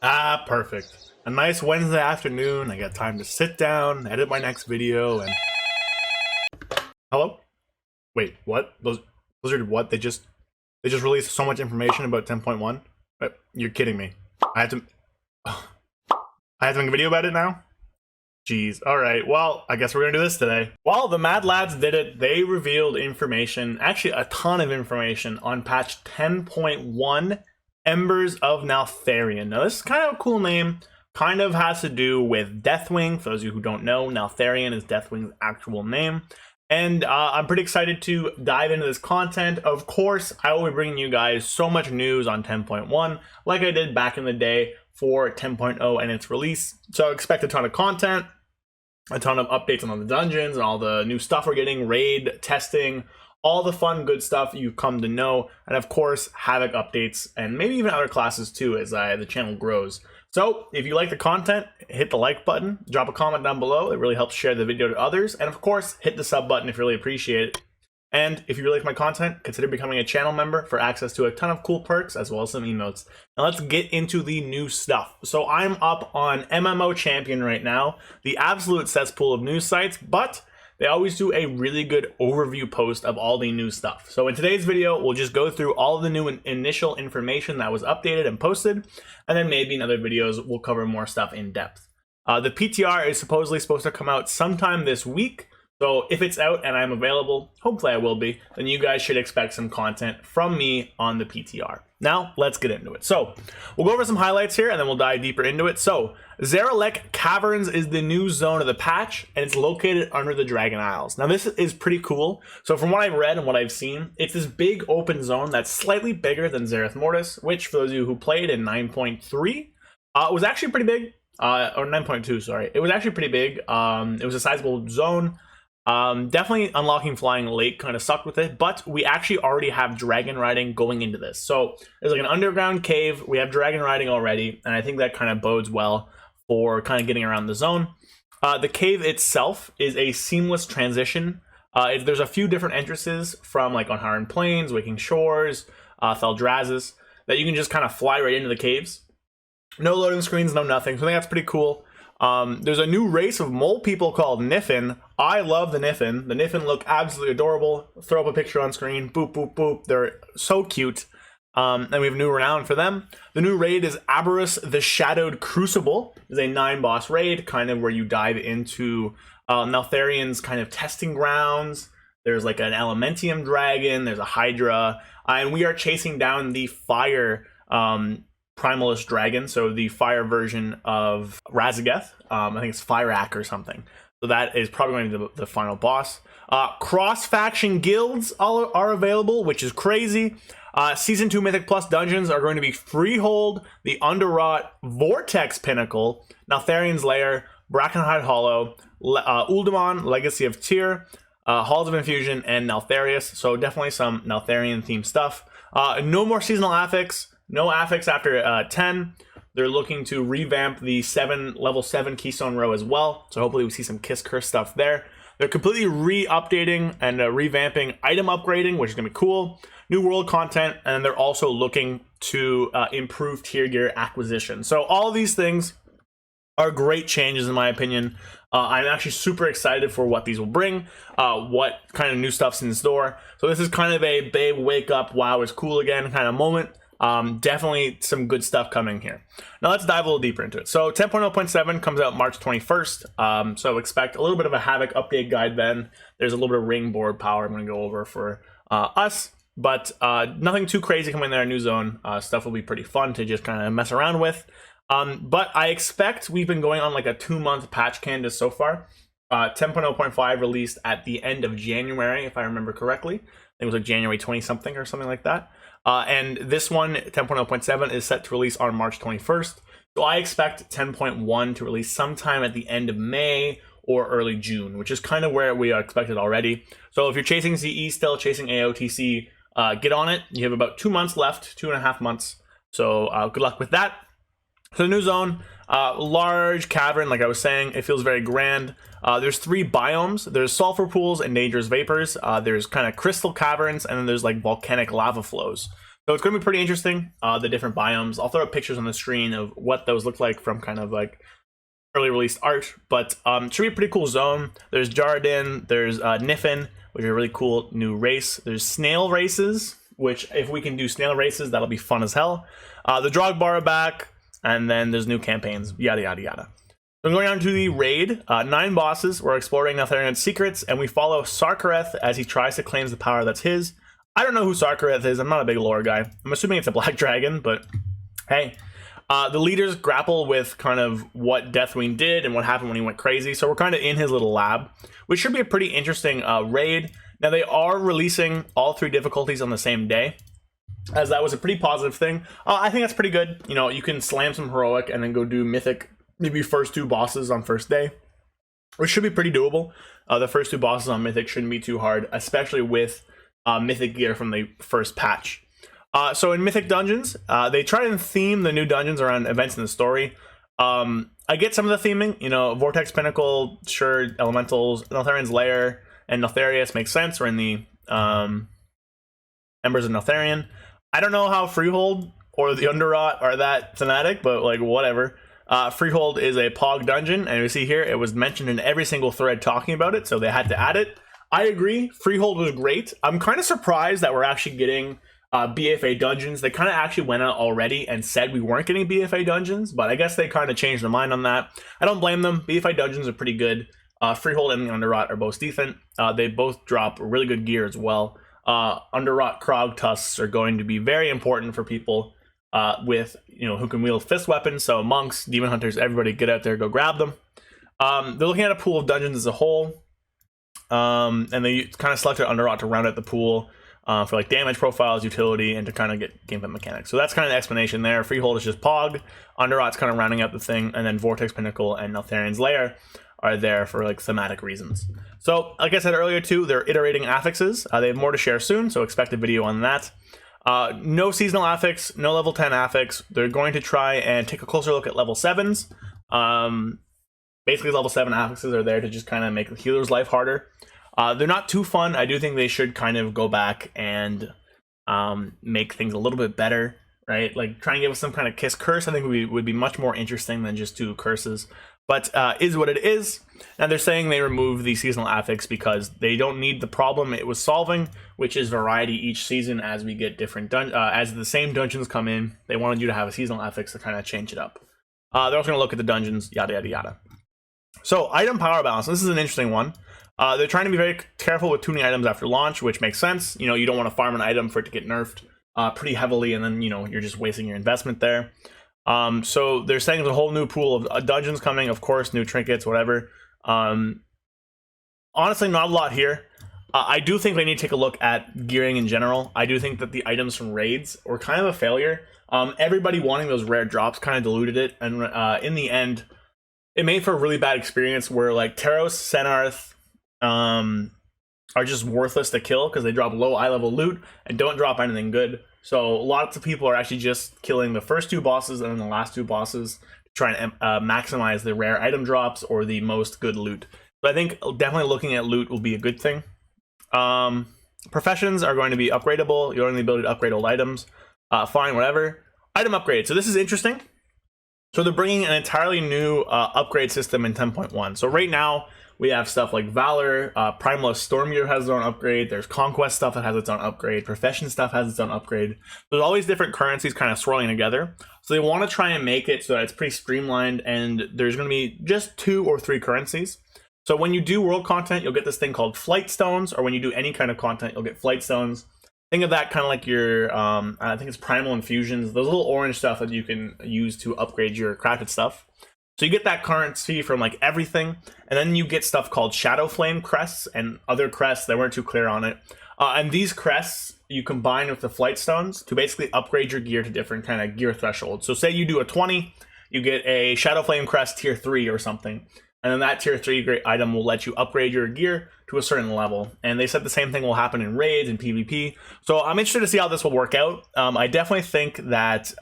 Ah, perfect. A nice Wednesday afternoon. I got time to sit down, edit my next video, and hello. Wait, what? Blizzard? What? They just released so much information about 10.1. You're kidding me. I have to. I have to make a video about it now. Jeez. All right. Well, I guess we're gonna do this today. Well, the Mad Lads did it. They revealed information, actually a ton of information, on patch 10.1. Embers of Neltharion. Now, this is kind of a cool name. Kind of has to do with Deathwing. For those of you who don't know, Neltharion is Deathwing's actual name. And I'm pretty excited to dive into this content. Of course, I will be bringing you guys so much news on 10.1, like I did back in the day for 10.0 and its release. So expect a ton of content, a ton of updates on all the dungeons and all the new stuff we're getting, raid, testing, all the fun, good stuff you've come to know, and of course, Havoc updates, and maybe even other classes too as the channel grows. So, if you like the content, hit the like button, drop a comment down below, it really helps share the video to others, and of course, hit the sub button if you really appreciate it. And if you really like my content, consider becoming a channel member for access to a ton of cool perks, as well as some emotes. Now let's get into the new stuff. So I'm up on MMO Champion right now, the absolute cesspool of news sites, but they always do a really good overview post of all the new stuff. So in today's video, we'll just go through all of the new initial information that was updated and posted, and then maybe in other videos, we'll cover more stuff in depth. The PTR is supposedly supposed to come out sometime this week. So if it's out and I'm available, hopefully I will be, then you guys should expect some content from me on the PTR. Now, let's get into it. So, we'll go over some highlights here and then we'll dive deeper into it. So, Zaralek Caverns is the new zone of the patch, and it's located under the Dragon Isles. Now, this is pretty cool. So, from what I've read and what I've seen, it's this big open zone that's slightly bigger than Zareth Mortis, which, for those of you who played in 9.3, was actually pretty big. Or 9.2, sorry. It was actually pretty big. It was a sizable zone. Definitely unlocking flying late kind of sucked with it, but we actually already have dragon riding going into this. So there's like an underground cave, we have dragon riding already, and I think that kind of bodes well for kind of getting around the zone. The cave itself is a seamless transition. There's a few different entrances from like Onharan Plains, Waking Shores, Theldrazes, that you can just kind of fly right into the caves. No loading screens, no nothing, so I think that's pretty cool. There's a new race of mole people called Niffin. I love the Niffin. The Niffin look absolutely adorable. Throw up a picture on screen. Boop, boop, boop. They're so cute. And we have a new renown for them. The new raid is Aberrus the Shadowed Crucible. It's a 9-boss raid, kind of where you dive into Neltharion's kind of testing grounds. There's like an Elementium dragon. There's a Hydra. And we are chasing down the fire Primalist Dragon, so the fire version of Razageth. I think it's Fireack or something. So that is probably going to be the final boss. Cross-faction guilds are available, which is crazy. Season 2 Mythic Plus dungeons are going to be Freehold, the Underwrought, Vortex Pinnacle, Neltharion's Lair, Brackenhide Hollow, Uldaman, Legacy of Tyr, Halls of Infusion, and Neltharius. So definitely some Neltharion-themed stuff. No more seasonal affix. No affix after 10. They're looking to revamp the level 7 Keystone Row as well. So hopefully we see some Kiss Curse stuff there. They're completely re-updating and revamping item upgrading, which is going to be cool. New world content, and they're also looking to improve tier gear acquisition. So all of these things are great changes in my opinion. I'm actually super excited for what these will bring, what kind of new stuff's in store. So this is kind of a babe wake up, wow, it's cool again kind of moment. Definitely some good stuff coming here. Now let's dive a little deeper into it. So 10.0.7 comes out March 21st. So expect a little bit of a Havoc update guide then. There's a little bit of ring board power I'm going to go over for us. But nothing too crazy coming there in New Zone. Stuff will be pretty fun to just kind of mess around with. But I expect we've been going on like a 2-month patch canvas so far. 10.0.5 released at the end of January, if I remember correctly. I think it was like January 20 something or something like that. And this one, 10.0.7, is set to release on March 21st. So I expect 10.1 to release sometime at the end of May or early June, which is kind of where we expected already. So if you're chasing CE still, chasing AOTC, get on it. You have about 2 months left, 2.5 months. So good luck with that. So the new zone, large cavern, like I was saying, it feels very grand. There's 3 biomes. There's sulfur pools and dangerous vapors. There's kind of crystal caverns, and then there's like volcanic lava flows. So it's going to be pretty interesting, the different biomes. I'll throw up pictures on the screen of what those look like from kind of like early released art, but it should be a pretty cool zone. There's Jardin, there's Niffin, which are a really cool new race. There's snail races, which if we can do snail races, that'll be fun as hell. The Drogbar are back, and then there's new campaigns, yada yada yada. So I'm going on to the raid. 9 bosses. We're exploring Neltharian's secrets, and we follow Sarkareth as he tries to claim the power that's his. I don't know who Sarkareth is. I'm not a big lore guy. I'm assuming it's a black dragon, but hey. The leaders grapple with kind of what Deathwing did and what happened when he went crazy. So we're kind of in his little lab, which should be a pretty interesting raid. Now they are releasing all 3 difficulties on the same day, as that was a pretty positive thing. I think that's pretty good. You know, you can slam some heroic and then go do mythic, maybe first 2 bosses on first day, which should be pretty doable. The first 2 bosses on mythic shouldn't be too hard, especially with mythic gear from the first patch. So in Mythic Dungeons, they try and theme the new dungeons around events in the story. I get some of the theming, you know, Vortex Pinnacle, sure, Elementals, Neltharian's Lair, and Neltharius makes sense. We're in the Embers of Neltharion. I don't know how Freehold or the Underrot are that thematic, but like whatever. Freehold is a POG dungeon, and you see here, it was mentioned in every single thread talking about it, so they had to add it. I agree, Freehold was great. I'm kind of surprised that we're actually getting BFA dungeons. They kind of actually went out already and said we weren't getting BFA dungeons, but I guess they kind of changed their mind on that. I don't blame them. BFA dungeons are pretty good. Freehold and the Underrot are both decent. They both drop really good gear as well. Underrot Krog tusks are going to be very important for people with, you know, who can wield fist weapons. So monks, demon hunters, everybody get out there, go grab them. They're looking at a pool of dungeons as a whole, and they kind of selected Underrot to round out the pool. For like damage profiles, utility, and to kind of get gameplay mechanics. So that's kind of the explanation there. Freehold is just Pog, Underrot's kind of rounding out the thing, and then Vortex Pinnacle and Neltharian's Lair are there for like thematic reasons. So like I said earlier too, they're iterating affixes. They have more to share soon, so expect a video on that. No seasonal affix, no level 10 affix. They're going to try and take a closer look at level 7s. Basically level 7 affixes are there to just kind of make the healer's life harder. They're not too fun. I do think they should kind of go back and make things a little bit better, right? Like try and give us some kind of kiss curse. I think would be much more interesting than just 2 curses. But is what it is. And they're saying they remove the seasonal affix because they don't need the problem it was solving, which is variety each season as we get different as the same dungeons come in. They wanted you to have a seasonal affix to kind of change it up. They're also going to look at the dungeons, yada yada yada. So item power balance. This is an interesting one. They're trying to be very careful with tuning items after launch, which makes sense. You know, you don't want to farm an item for it to get nerfed pretty heavily, and then, you know, you're just wasting your investment there. So they're saying there's a whole new pool of dungeons coming, of course, new trinkets, whatever. Honestly, not a lot here. I do think they need to take a look at gearing in general. I do think that the items from raids were kind of a failure. Everybody wanting those rare drops kind of diluted it, and in the end, it made for a really bad experience where like Taros, Senarth, are just worthless to kill because they drop low eye level loot and don't drop anything good. So lots of people are actually just killing the first 2 bosses and then the last 2 bosses to try and maximize the rare item drops or the most good loot. So I think definitely looking at loot will be a good thing. Professions are going to be upgradable. You only have the ability to upgrade old items. Fine, whatever. Item upgrade. So this is interesting. So they're bringing an entirely new upgrade system in 10.1. So right now, we have stuff like Valor, Primalist Stormgear has its own upgrade, there's Conquest stuff that has its own upgrade, Profession stuff has its own upgrade. There's all these different currencies kind of swirling together. So they want to try and make it so that it's pretty streamlined, and there's going to be just 2 or 3 currencies. So when you do world content, you'll get this thing called Flight Stones, or when you do any kind of content, you'll get Flight Stones. Think of that kind of like your, I think it's Primal Infusions, those little orange stuff that you can use to upgrade your crafted stuff. So you get that currency from like everything, and then you get stuff called Shadow Flame crests and other crests that weren't too clear on it. And these crests you combine with the Flight Stones to basically upgrade your gear to different kind of gear thresholds. So say you do a 20, you get a Shadow Flame crest tier 3 or something, and then that tier 3 great item will let you upgrade your gear to a certain level. And they said the same thing will happen in raids and PvP. So I'm interested to see how this will work out. I definitely think that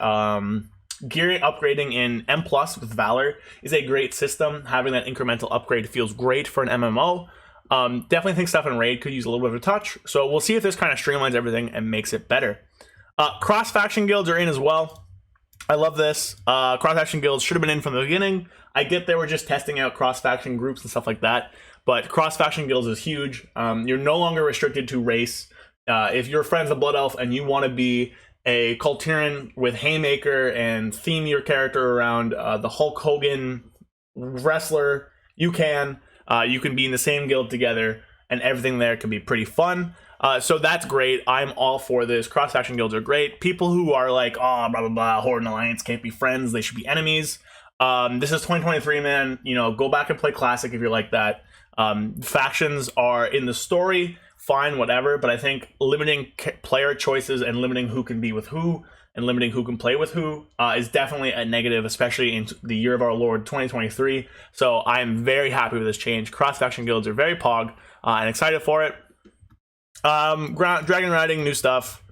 gear upgrading in M+ with Valor is a great system. Having that incremental upgrade feels great for an MMO. Definitely think stuff in Raid could use a little bit of a touch. So we'll see if this kind of streamlines everything and makes it better. Cross-faction guilds are in as well. I love this. Cross-faction guilds should have been in from the beginning. I get they were just testing out cross-faction groups and stuff like that, but cross-faction guilds is huge. You're no longer restricted to race. If your friend's a Blood Elf and you want to be a Kultiran with Haymaker and theme your character around the Hulk Hogan wrestler, you can. You can be in the same guild together, and everything there can be pretty fun. So that's great. I'm all for this. Cross-faction guilds are great. People who are like, oh, blah, blah, blah, Horde and Alliance can't be friends. They should be enemies. This is 2023, man. You know, go back and play Classic if you're like that. Factions are in the story, fine, whatever. But I think limiting player choices and limiting who can be with who and limiting who can play with who is definitely a negative, especially in the year of our Lord, 2023. So I am very happy with this change. Cross-faction guilds are very pog and excited for it. Dragon riding, new stuff.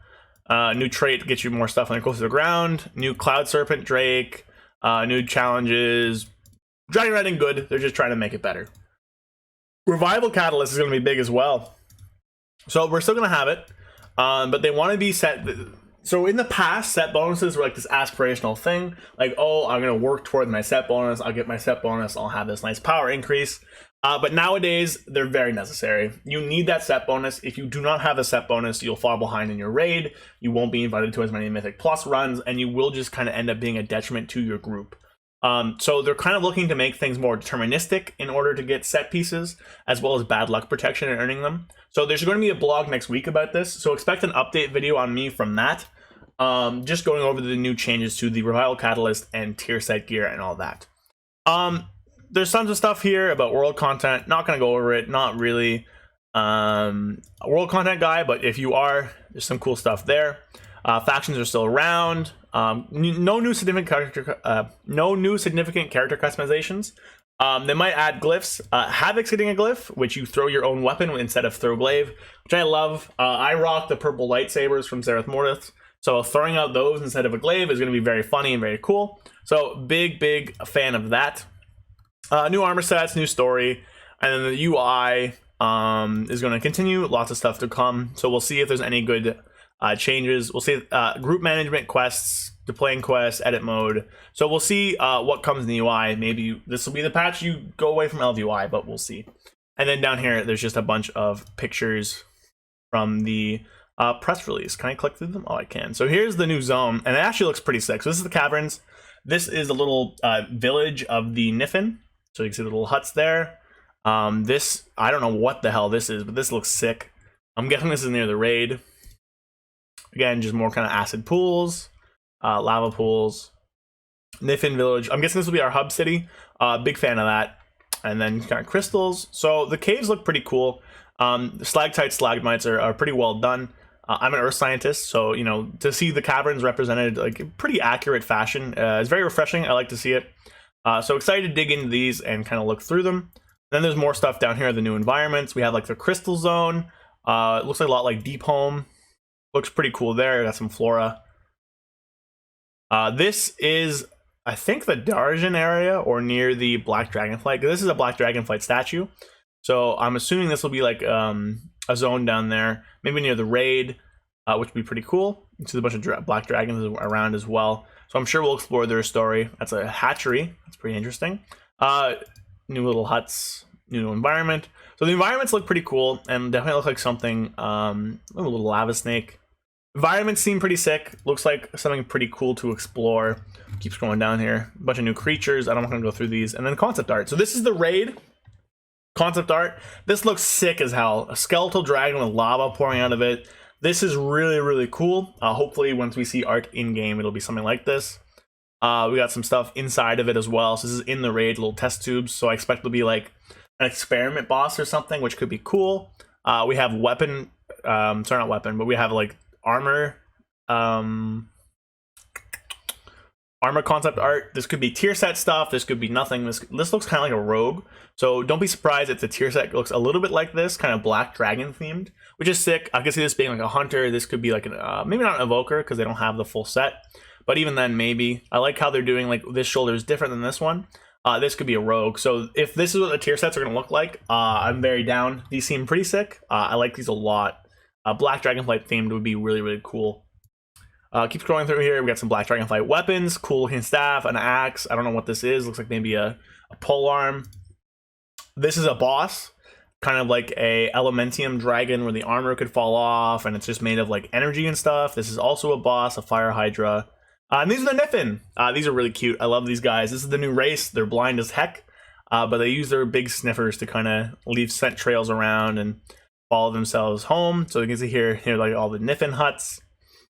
New trait gets you more stuff when you're close to the ground. New Cloud Serpent Drake. New challenges. Dragon riding, good. They're just trying to make it better. Revival Catalyst is going to be big as well. So we're still going to have it. But they want to be set. So in the past, set bonuses were like this aspirational thing. Like, oh, I'm going to work toward my set bonus. I'll get my set bonus. I'll have this nice power increase. But nowadays, they're very necessary. You need that set bonus. If you do not have a set bonus, you'll fall behind in your raid. You won't be invited to as many Mythic Plus runs, and you will just kind of end up being a detriment to your group. So they're kind of looking to make things more deterministic in order to get set pieces, as well as bad luck protection and earning them. So there's going to be a blog next week about this. So expect an update video on me from that. Just going over the new changes to the Revival Catalyst and tier set gear and all that. There's tons of stuff here about world content. Not going to go over it. Not really a world content guy, but if you are, there's some cool stuff there. Factions are still around. No new significant character customizations. They might add glyphs. Havoc's getting a glyph, which you throw your own weapon instead of throw glaive, which I love. I rock the purple lightsabers from Zereth Mortis, so throwing out those instead of a glaive is going to be very funny and very cool. So big fan of that. New armor sets, new story, and then the UI is going to continue. Lots of stuff to come. So we'll see if there's any good changes. We'll see group management quests, deploying quests, edit mode. So we'll see what comes in the UI. Maybe this will be the patch you go away from LVUI, but we'll see. And then down here, there's just a bunch of pictures from the press release. Can I click through them? Oh, I can. So here's the new zone, and it actually looks pretty sick. So this is the caverns. This is a little village of the Niffin. So you can see the little huts there. This, I don't know what the hell this is, but this looks sick. I'm guessing this is near the raid. Again, just more kind of acid pools, lava pools. Niffin Village. I'm guessing this will be our hub city. Big fan of that. And then kind of crystals. So the caves look pretty cool. The stalactites, stalagmites are pretty well done. I'm an earth scientist, so you know, to see the caverns represented like in pretty accurate fashion is very refreshing. I like to see it. So excited to dig into these and kind of look through them. Then there's more stuff down here, the new environments. We have like the crystal zone. It looks like a lot like Deep Home. Looks pretty cool there. Got some flora. This is, I think, the Darjan area or near the Black Dragonflight. This is a Black Dragonflight statue. So I'm assuming this will be like a zone down there, maybe near the raid, which would be pretty cool. You see a bunch of black dragons around as well. So I'm sure we'll explore their story. That's a hatchery. That's pretty interesting. New little huts, new environment. So the environments look pretty cool and definitely look like something, a little lava snake. Environments seem pretty sick. Looks like something pretty cool to explore. Keep scrolling down here. A bunch of new creatures. I don't want to go through these. And then concept art. So this is the raid. Concept art. This looks sick as hell. A skeletal dragon with lava pouring out of it. This is really cool. Hopefully once we see art in game, it'll be something like this. We got some stuff inside of it as well. So this is in the raid, little test tubes. So I expect it'll be like an experiment boss or something, which could be cool. We have weapon, sorry, not weapon, but we have like armor, armor concept art. This could be tier set stuff. This could be nothing. This looks kind of like a rogue. So don't be surprised if the tier set looks a little bit like this, kind of black dragon themed, which is sick. I can see this being like a hunter. This could be like an maybe not an evoker because they don't have the full set, but even then maybe. I like how they're doing like this shoulder is different than this one. This could be a rogue. So if this is what the tier sets are going to look like, I'm very down. These seem pretty sick. I like these a lot. Black Dragonflight themed would be really cool. Keep scrolling through here. We got some black Dragonflight weapons, cool looking staff, an axe. I don't know what this is. Looks like maybe a pole arm. This is a boss, kind of like a Elementium dragon where the armor could fall off, and it's just made of like energy and stuff. This is also a boss, a fire hydra. And these are the Niffin. These are really cute. I love these guys. This is the new race. They're blind as heck, but they use their big sniffers to kind of leave scent trails around and follow themselves home. So you can see here like all the Niffin huts.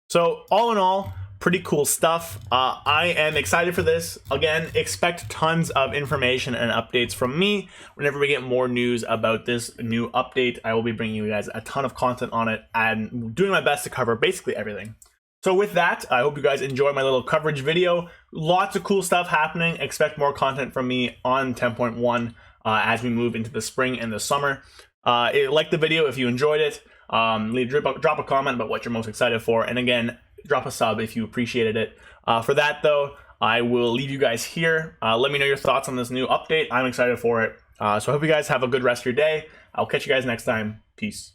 So all in all, pretty cool stuff. I am excited for this. Again, expect tons of information and updates from me whenever we get more news about this new update. I will be bringing you guys a ton of content on it and doing my best to cover basically everything. So with that, I hope you guys enjoy my little coverage video. Lots of cool stuff happening. Expect more content from me on 10.1 as we move into the spring and the summer. Like the video if you enjoyed it. Drop a comment about what you're most excited for, and again, drop a sub if you appreciated it. For that though, I will leave you guys here. Let me know your thoughts on this new update. I'm excited for it. So I hope you guys have a good rest of your day. I'll catch you guys next time. Peace.